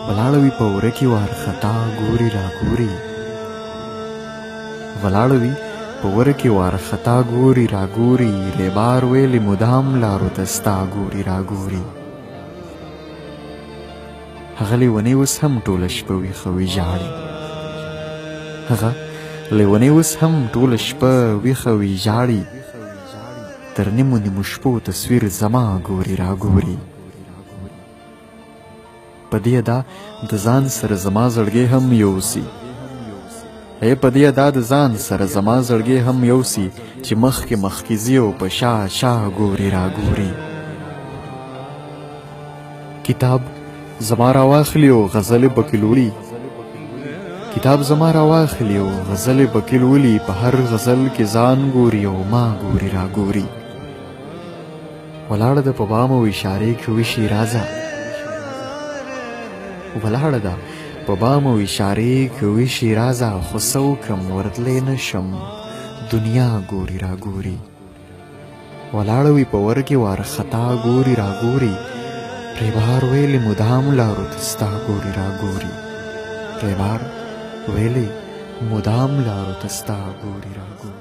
ولاړه وي په وره کې وارخطا ګوري را ګوري، ولاړه وي په وره کې وارخطا ګوري را ګوري، ریبار ویلې مدام لارو ته ستا ګوري را ګوري. هغه لیونۍ اوس هم ټوله شپه ویښه وي ژاړي، هغه لیونۍ اوس هم ټوله شپه ویښه وي ژاړي، تر نیمو نیمو شپو تصویر زما ګوري را ګوري. په دې ادا د ځان سره زما زړګی هم یوسي، په دې ادا د ځان سره زما زړګی هم یوسي، چې مخکې مخکې ځي او په شا شا ګوري را ګوري. کتاب زما راواخلي او غزلې پکې لولي، کتاب زما راواخلي او غزلې پکې لولي، په هر غزل کې ځان ګوري او ما ګوري را ګوري. ولاړه ده په بام او اشارې کې وشي رازه، ولاړه ده په بام او اشارې کې وشي رازه، خو څه وکړم ورتلی نشم دنیا ګوري را ګوري. ولاړه وي په ور کې وارخطا ګوري را ګوري، ریبار ویلې مدام لارو ته ستا ګوري را ګوري، ریبار ویلې مدام لارو ته ستا ګوري را ګوري.